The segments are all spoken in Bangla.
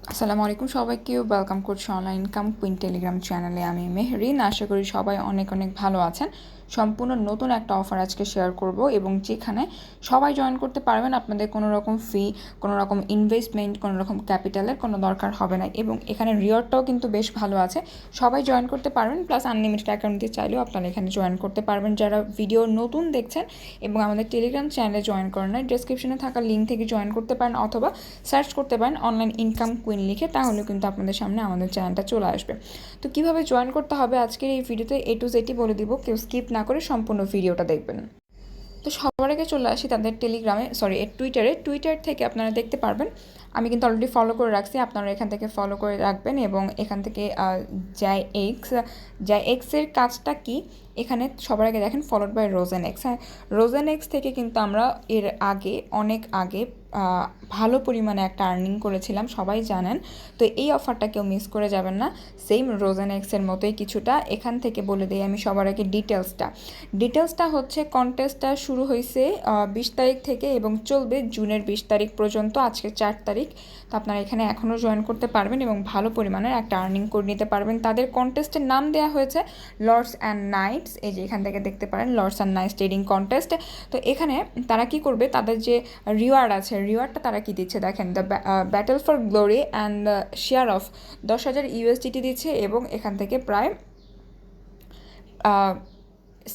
আসসালামু আলাইকুম সবাইকে ওয়েলকাম করছি অনলাইন ইনকাম কুইন টেলিগ্রাম চ্যানেলে। আমি মেহরিন, আশা করি সবাই অনেক অনেক ভালো আছেন। সম্পূর্ণ নতুন একটা অফার আজকে শেয়ার করব এবং যেখানে সবাই জয়েন করতে পারবেন। আপনাদের কোনো রকম ফি, কোনো রকম ইনভেস্টমেন্ট, কোনো রকম ক্যাপিটালের কোনো দরকার হবে না এবং এখানে রিওয়ার্ডটাও কিন্তু বেশ ভালো আছে। সবাই জয়েন করতে পারবেন, প্লাস আনলিমিটেড অ্যাকাউন্ট দিয়ে চাইলেও আপনারা এখানে জয়েন করতে পারবেন। যারা ভিডিও নতুন দেখছেন এবং আমাদের টেলিগ্রাম চ্যানেলে জয়েন করেন না, ডেসক্রিপশনে থাকা লিঙ্ক থেকে জয়েন করতে পারেন অথবা সার্চ করতে পারেন অনলাইন ইনকাম কুইন লিখে, তাহলে কিন্তু আপনাদের সামনে আমাদের চ্যানেলটা চলে আসবে। তো কীভাবে জয়েন করতে হবে আজকের এই ভিডিওতে A to Z বলে দিব, কেউ স্কিপ না করে সম্পূর্ণ ভিডিওটা দেখবেন। তো সবার আগে চলে আসি তাদের টেলিগ্রামে, টুইটার থেকে আপনারা দেখতে পারবেন। আমি কিন্তু অলরেডি ফলো করে রাখছি, আপনারা এখান থেকে ফলো করে রাখবেন এবং এখান থেকে এক্সের কাজটা কি এখানে সবার আগে দেখেন, ফলোড বাই রোজেন এক্স। হ্যাঁ, রোজেন এক্স থেকে কিন্তু আমরা এর আগে অনেক আগে ভালো পরিমাণে একটা আর্নিং করেছিলাম, সবাই জানেন। তো এই অফারটা কেউ মিস করে যাবেন না, সেম রোজেন এক্সের মতোই কিছুটা। এখান থেকে বলে দিই আমি সবার আগে ডিটেলসটা হচ্ছে কন্টেস্টটা শুরু হয়েছে 20 তারিখ থেকে এবং চলবে জুনের 20 তারিখ পর্যন্ত। আজকে 4 তারিখ। তো আপনারা এখানে এখনও জয়েন করতে পারবেন এবং ভালো পরিমাণের একটা আর্নিং করে নিতে পারবেন। তাদের কন্টেস্টের নাম দেওয়া হয়েছে লর্ডস অ্যান্ড নাইটস। এই যে এখান থেকে দেখতে পারেন lords and knights trading contest. তো এখানে তারা কি করবে, তাদের যে রিওয়ার্ড আছে, রিওয়ার্ডটা তারা কি দিচ্ছে দেখেন, the battle for glory and share of 10,000 USDT দিচ্ছে এবং এখান থেকে প্রায়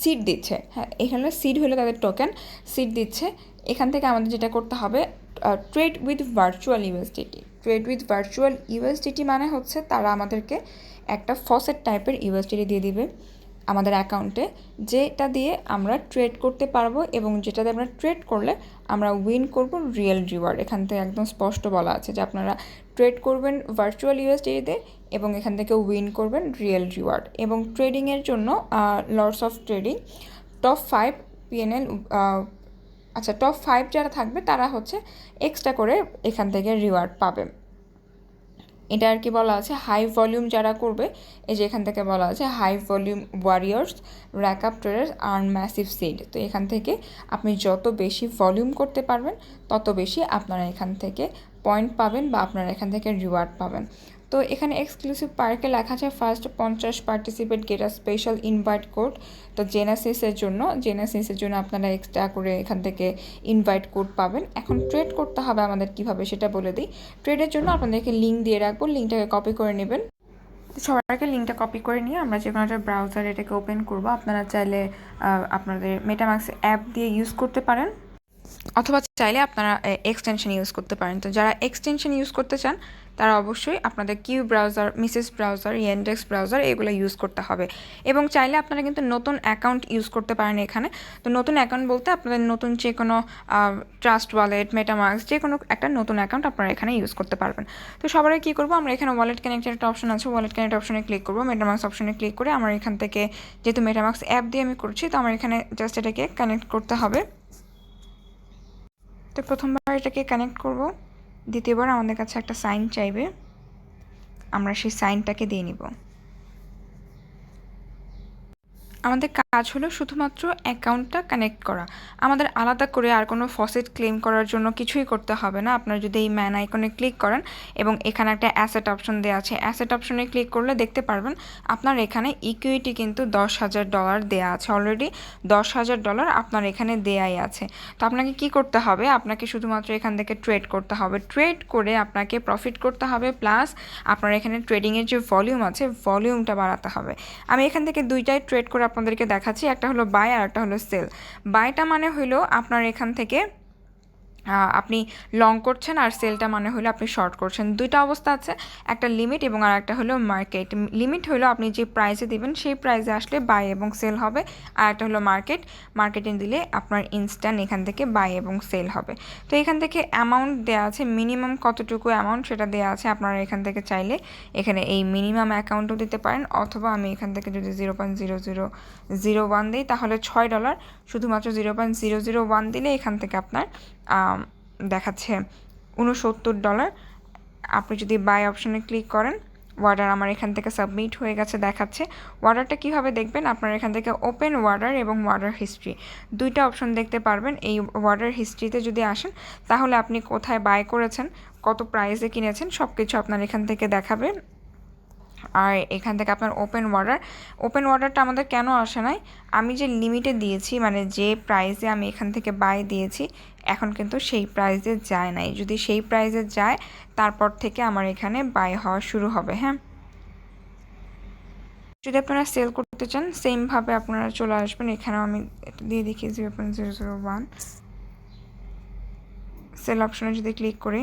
সিট দিচ্ছে। হ্যাঁ, এখানে সিট হলো তাদের টোকেন, সিট দিচ্ছে। এখান থেকে আমাদের যেটা করতে হবে, ট্রেড উইথ ভার্চুয়াল ইউএসডিটি মানে হচ্ছে তারা আমাদেরকে একটা ফসেট টাইপের ইউএসডিটি দিয়ে দিবে আমাদের অ্যাকাউন্টে, যেটা দিয়ে আমরা ট্রেড করতে পারবো এবং যেটাতে আমরা ট্রেড করলে আমরা উইন করব রিয়েল রিওয়ার্ড। এখান থেকে একদম স্পষ্ট বলা আছে যে আপনারা ট্রেড করবেন ভার্চুয়াল ইউএসডিতে এবং এখান থেকে উইন করবেন রিয়েল রিওয়ার্ড। এবং ট্রেডিংয়ের জন্য lords of trading top 5 PnL, আচ্ছা টপ 5 যারা থাকবে তারা হচ্ছে এক্সট্রা করে এখান থেকে রিওয়ার্ড পাবে। এটা আর কি বলা আছে, হাই ভলিউম যারা করবে, এই যে এখান থেকে বলা আছে high volume warriors rack up traders earn massive seed. তো এখান থেকে আপনি যত বেশি ভলিউম করতে পারবেন তত বেশি আপনারা এখান থেকে পয়েন্ট পাবেন বা আপনারা এখান থেকে রিওয়ার্ড পাবেন। তো এখানে এক্সক্লুসিভ পার্কে লেখা আছে first 50 participate get a special invite code. তো জেনাসিসের জন্য আপনারা এক্সট্রা করে এখান থেকে ইনভাইট কোড পাবেন। এখন ট্রেড করতে হবে আমাদের কিভাবে সেটা বলে দিই। ট্রেডের জন্য আপনাদেরকে লিঙ্ক দিয়ে রাখবো, লিঙ্কটাকে কপি করে নেবেন। সবার আগে লিঙ্কটা কপি করে নিয়ে আমরা যে কোনো একটা ব্রাউজার এটাকে ওপেন করব। আপনারা চাইলে আপনাদের মেটামাক্স অ্যাপ দিয়ে ইউজ করতে পারেন অথবা চাইলে আপনারা এক্সটেনশন ইউজ করতে পারেন। তো যারা এক্সটেনশন ইউজ করতে চান তারা অবশ্যই আপনাদের Q browser, Mises browser, Yandex browser এগুলো ইউজ করতে হবে। এবং চাইলে আপনারা কিন্তু নতুন অ্যাকাউন্ট ইউজ করতে পারেন এখানে। তো নতুন অ্যাকাউন্ট বলতে আপনাদের নতুন যে কোনো ট্রাস্ট ওয়ালেট, মেটামাক্স যে কোনো একটা নতুন অ্যাকাউন্ট আপনারা এখানে ইউজ করতে পারবেন। তো সবাই কী করবো, আমরা এখানে ওয়ালেট কানেক্টের একটা অপশন আছে, ওয়ালেট কানেক্ট অপশনে ক্লিক করবো। মেটামাক্স অপশনে ক্লিক করে আমার এখান থেকে, যেহেতু মেটামাক্স অ্যাপ দিয়ে আমি করছি, তো আমার এখানে জাস্ট এটাকে কানেক্ট করতে হবে। তো প্রথমবার এটাকে কানেক্ট করব, দ্বিতীয়বার আমাদের কাছে একটা সাইন চাইবে, আমরা সেই সাইনটাকে দিয়ে নিব। আমাদের কাজ হলো শুধুমাত্র অ্যাকাউন্টটা কানেক্ট করা, আমাদের আলাদা করে আর কোনো ফসেট ক্লেম করার জন্য কিছুই করতে হবে না। আপনারা যদি এই ম্যান আইকনে ক্লিক করেন এবং এখানে একটা অ্যাসেট অপশন দেওয়া আছে, অ্যাসেট অপশনে ক্লিক করলে দেখতে পারবেন আপনার এখানে ইকুইটি কিন্তু $10,000 দেওয়া আছে। অলরেডি $10,000 আপনার এখানে দেয়াই আছে। তো আপনাকে কি করতে হবে, আপনাকে শুধুমাত্র এখান থেকে ট্রেড করতে হবে, ট্রেড করে আপনাকে প্রফিট করতে হবে, প্লাস আপনার এখানে ট্রেডিংয়ের যে ভলিউম আছে ভলিউমটা বাড়াতে হবে। আমি এখান থেকে দুইটাই ট্রেড করে আপনাদেরকে দেখাচ্ছি, একটা হলো বাই আর একটা হলো সেল। বাইটা মানে হলো আপনার এখান থেকে আপনি লং করছেন, আর সেলটা মানে হলো আপনি শর্ট করছেন। দুইটা অবস্থা আছে, একটা লিমিট এবং আর একটা হলো মার্কেট। লিমিট হলো আপনি যে প্রাইসে দিবেন সেই প্রাইসে আসলে বাই এবং সেল হবে, আর একটা হলো মার্কেটে দিলে আপনার ইনস্ট্যান্ট এখান থেকে বাই এবং সেল হবে। তো এখান থেকে অ্যামাউন্ট দেওয়া আছে, মিনিমাম কতটুকু অ্যামাউন্ট সেটা দেওয়া আছে। আপনারা এখান থেকে চাইলে এখানে এই মিনিমাম অ্যাকাউন্টও দিতে পারেন, অথবা আমি এখান থেকে যদি 0.0001 দিই তাহলে $6, শুধুমাত্র 0.001 দিলে এখান থেকে আপনার দেখাচ্ছে $69। আপনি যদি বাই অপশনে ক্লিক করেন ওয়ার্ডার আমার এখান থেকে সাবমিট হয়ে গেছে দেখাচ্ছে। ওয়ার্ডারটা কীভাবে দেখবেন, আপনারা এখান থেকে ওপেন ওয়ার্ডার এবং ওয়ার্ডার হিস্ট্রি দুইটা অপশন দেখতে পারবেন। এই ওয়ার্ডার হিস্ট্রিতে যদি আসেন তাহলে আপনি কোথায় বাই করেছেন, কত প্রাইসে কিনেছেন, সব কিছু আপনার এখান থেকে দেখাবে। আর এখান থেকে আপনার ওপেন ওয়ার্ডারটা আমাদের কেন আসে নাই, আমি যে লিমিটে দিয়েছি মানে যে প্রাইসে আমি এখান থেকে বাই দিয়েছি এখন কিন্তু সেই প্রাইসে যায় নাই। যদি সেই প্রাইসে যায় তারপর থেকে আমার এখানে বাই হওয়া শুরু হবে। হ্যাঁ, যদি আপনারা সেল করতে চান সেমভাবে আপনারা চলে আসবেন। এখানেও আমি এটা দিয়ে দেখি 0.001 সেল অপশনে যদি ক্লিক করি,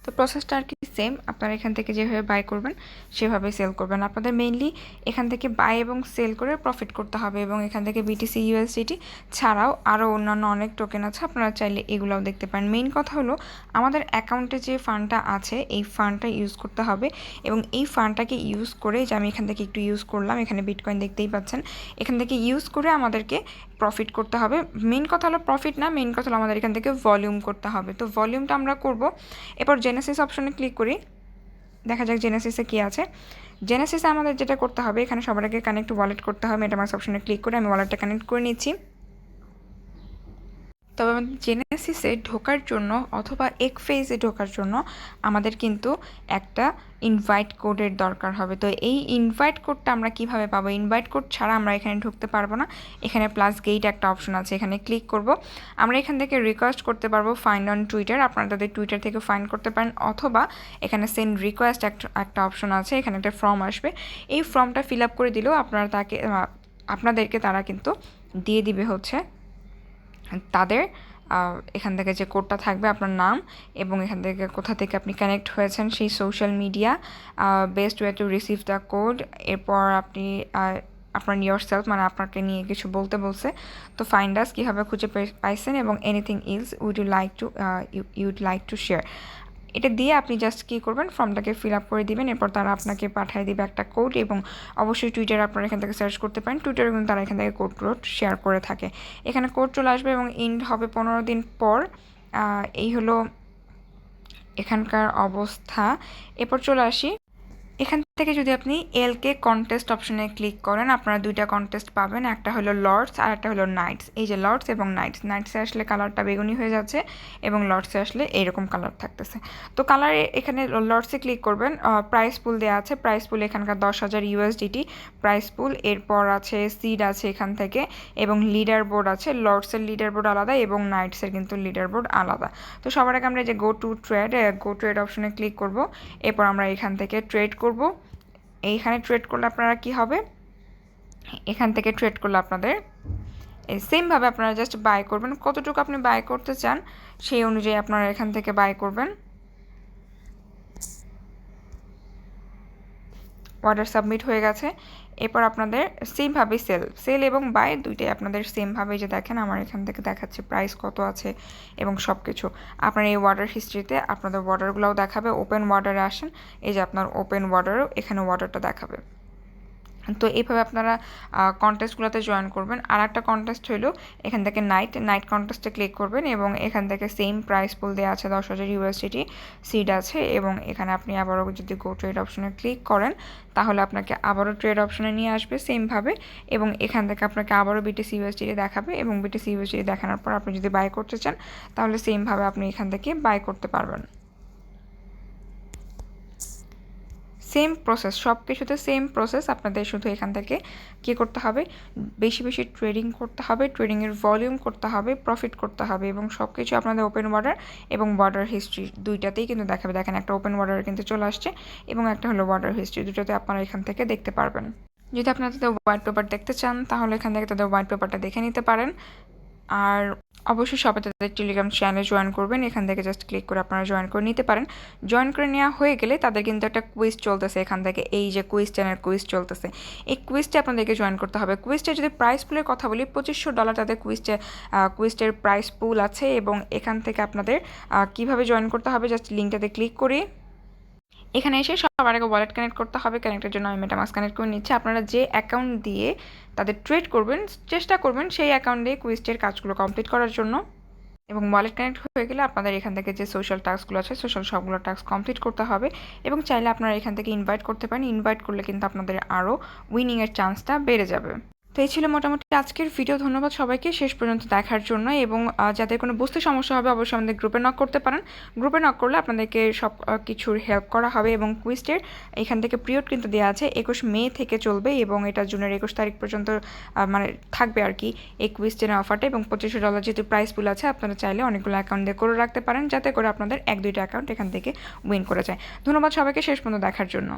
তো প্রসেসটা আর কি সেম। আপনারা এখান থেকে যেভাবে বাই করবেন সেভাবে সেল করবেন। আপনাদের মেইনলি এখান থেকে বাই এবং সেল করে প্রফিট করতে হবে এবং এখান থেকে BTC USDT ছাড়াও আরও অন্যান্য অনেক টোকেন আছে, আপনারা চাইলে এগুলোও দেখতে পারেন। মেইন কথা হলো আমাদের অ্যাকাউন্টে যে ফান্ডটা আছে এই ফান্ডটা ইউজ করতে হবে এবং এই ফান্ডটাকে ইউজ করে, যে আমি এখান থেকে একটু ইউজ করলাম, এখানে বিটকয়েন দেখতেই পাচ্ছেন, এখান থেকে ইউজ করে আমাদেরকে প্রফিট করতে হবে। মেইন কথা হলো প্রফিট না, মেইন কথা হলো আমাদের এখান থেকে ভলিউম করতে হবে। তো ভলিউমটা আমরা করব। এরপর জেনেসিস অপশনে ক্লিক করি, দেখা যাক জেনেসিসে কী আছে। জেনেসিসে আমাদের যেটা করতে হবে, এখানে সবার আগে কানেক্ট ওয়ালেট করতে হবে। মেটামাস্ক অপশনে ক্লিক করে আমি ওয়ালেটটা কানেক্ট করে নিচ্ছি। তবে আমাদের জেনেসিসে ঢোকার জন্য অথবা এগফেজে ঢোকার জন্য আমাদের কিন্তু একটা ইনভাইট কোডের দরকার হবে। তো এই ইনভাইট কোডটা আমরা কিভাবে পাবো? ইনভাইট কোড ছাড়া আমরা এখানে ঢুকতে পারবো না। এখানে প্লাস গেট একটা অপশন আছে, এখানে ক্লিক করব। আমরা এখান থেকে রিকোয়েস্ট করতে পারবো ফাইন্ড অন টুইটার, আপনারা তাদের টুইটার থেকে ফাইন্ড করতে পারেন, অথবা এখানে সেন্ড রিকোয়েস্ট একটা অপশন আছে, এখানে একটা ফর্ম আসবে। এই ফর্মটা ফিল আপ করে দিলেও আপনাদেরকে তারা কিন্তু দিয়ে দিবে হচ্ছে তাদের এখান থেকে যে কোডটা থাকবে, আপনার নাম এবং এখান থেকে কোথা থেকে আপনি কানেক্ট হয়েছেন সেই social media, best way to receive the code. এরপর আপনি আপনার yourself মানে আপনাকে নিয়ে কিছু বলতে বলছে। তো ফাইন্ড আস কীভাবে খুঁজে পাইছেন এবং anything else would like to share, এটা দিয়ে আপনি জাস্ট কী করবেন, ফর্মটাকে ফিল আপ করে দিবেন। এরপর তারা আপনাকে পাঠিয়ে দিবে একটা কোড এবং অবশ্যই টুইটারে আপনারা এখান থেকে সার্চ করতে পারেন, টুইটারে কিন্তু তারা এখান থেকে কোড শেয়ার করে থাকে। এখানে কোড চলে আসবে এবং এন্ড হবে 15 দিন পর। এই হলো এখানকার অবস্থা। এরপর চলে আসি, এখান থেকে যদি আপনি এলকে কন্টেস্ট অপশনে ক্লিক করেন আপনারা দুইটা কন্টেস্ট পাবেন, একটা হলো লর্ডস আর একটা হলো নাইটস। এই যে লর্ডস এবং নাইটসে আসলে কালারটা বেগুনি হয়ে যাচ্ছে এবং লর্ডসে আসলে এইরকম কালার থাকতেছে। তো কালারে এখানে লর্ডসে ক্লিক করবেন, প্রাইস পুল দেওয়া আছে, প্রাইস পুল এখানকার 10,000 USDT প্রাইস পুল। এরপর আছে সিড আছে এখান থেকে এবং লিডার বোর্ড আছে। লর্ডসের লিডার বোর্ড আলাদা এবং নাইটসের কিন্তু লিডার বোর্ড আলাদা। তো সবার আগে আমরা যে গো টু ট্রেড অপশনে ক্লিক করব। এরপর আমরা এখান থেকে ট্রেড করব। এইখানে ট্রেড করলে আপনারা কি হবে, এখান থেকে ট্রেড করলে আপনাদের সেমভাবে আপনারা জাস্ট বাই করবেন, কতটুকু আপনি বাই করতে চান সেই অনুযায়ী আপনারা এখান থেকে বাই করবেন। অর্ডার সাবমিট হয়ে গেছে। এরপর আপনাদের সেমভাবে সেল এবং বাই দুইটাই আপনাদের সেমভাবে, যে দেখেন আমার এখান থেকে দেখাচ্ছে প্রাইস কত আছে এবং সব কিছু আপনার এই ওয়াটার হিস্ট্রিতে আপনাদের ওয়াটারগুলোও দেখাবে। ওপেন ওয়াটারে আসেন, এই যে আপনার ওপেন ওয়াটারও এখানে ওয়াটারটা দেখাবে। তো এইভাবে আপনারা কন্টেস্টগুলোতে জয়েন করবেন। আর একটা কন্টেস্ট হলো এখান থেকে নাইট কন্টেস্টে ক্লিক করবেন এবং এখান থেকে সেম প্রাইস পুল দেওয়া আছে 10,000 USDT সিড আছে এবং এখানে আপনি আবারও যদি গো ট্রেড অপশনে ক্লিক করেন তাহলে আপনাকে আবারও ট্রেড অপশনে নিয়ে আসবে সেমভাবে এবং এখান থেকে আপনাকে আবারও BTC USDT দেখাবে এবং BTC USDT দেখানোর পর আপনি যদি বাই করতে চান তাহলে সেমভাবে আপনি এখান থেকে বাই করতে পারবেন। সেম প্রসেস, সব কিছুতে সেম প্রসেস। আপনাদের শুধু এখান থেকে কী করতে হবে, বেশি বেশি ট্রেডিং করতে হবে, ট্রেডিংয়ের ভলিউম করতে হবে, প্রফিট করতে হবে এবং সব কিছু আপনাদের ওপেন ওয়াটার এবং ওয়াটার হিস্ট্রি দুইটাতেই কিন্তু দেখাবে। দেখেন একটা ওপেন ওয়াটার কিন্তু চলে আসছে এবং একটা হলো ওয়াটার হিস্ট্রি, দুটোতে আপনারা এখান থেকে দেখতে পারবেন। যদি আপনারা তাদের হোয়াইট পেপার দেখতে চান তাহলে এখান থেকে তাদের হোয়াইট পেপারটা দেখে নিতে পারেন। আর অবশ্যই সবাই তাদের টেলিগ্রাম চ্যানেলে জয়েন করবেন, এখান থেকে জাস্ট ক্লিক করে আপনারা জয়েন করে নিতে পারেন। জয়েন করে নেওয়া হয়ে গেলে তাদের কিন্তু একটা কুইজ চলতেছে, এখান থেকে এই যে কুইজ চলতেছে, এই কুইজটা আপনাদেরকে জয়েন করতে হবে। কুইজটা যদি প্রাইস পুলের কথা বলি $2500 তাদের কুইজটের প্রাইস পুল আছে এবং এখান থেকে আপনাদের কিভাবে জয়েন করতে হবে, জাস্ট লিঙ্কটাতে ক্লিক করি। এখানে এসে সবার আগে ওয়ালেট কানেক্ট করতে হবে, কানেক্টের জন্য আমি মেটামাস্ক কানেক্ট করে নিচ্ছি। আপনারা যে অ্যাকাউন্ট দিয়ে তাদের ট্রেড করবেন চেষ্টা করবেন সেই অ্যাকাউন্ট দিয়ে কুইজটের কাজগুলো কমপ্লিট করার জন্য। এবং ওয়ালেট কানেক্ট হয়ে গেলে আপনাদের এখান থেকে যে সোশ্যাল টাস্কগুলো আছে সোশ্যাল সবগুলো টাস্ক কমপ্লিট করতে হবে এবং চাইলে আপনারা এখান থেকে ইনভাইট করতে পারেন। ইনভাইট করলে কিন্তু আপনাদের আরও উইনিংয়ের চান্সটা বেড়ে যাবে। তো এই ছিল মোটামুটি আজকের ভিডিও। ধন্যবাদ সবাইকে শেষ পর্যন্ত দেখার জন্য, এবং যাদের কোনো বুঝতে সমস্যা হবে অবশ্যই আমাদের গ্রুপে নক করতে পারেন। গ্রুপে নক করলে আপনাদেরকে সব কিছুর হেল্প করা হবে। এবং কুইজের এখান থেকে পিরিয়ড কিন্তু দেওয়া আছে 21 মে থেকে চলবে এবং এটা জুনের 21 তারিখ পর্যন্ত মানে থাকবে আর কি এই কুইজের অফারটা। এবং $2500 যেহেতু প্রাইস পুল আছে, আপনারা চাইলে অনেকগুলো অ্যাকাউন্ট দিয়ে করে রাখতে পারেন যাতে করে আপনাদের 1-2টা অ্যাকাউন্ট এখান থেকে উইন করে যায়। ধন্যবাদ সবাইকে শেষ পর্যন্ত দেখার জন্য।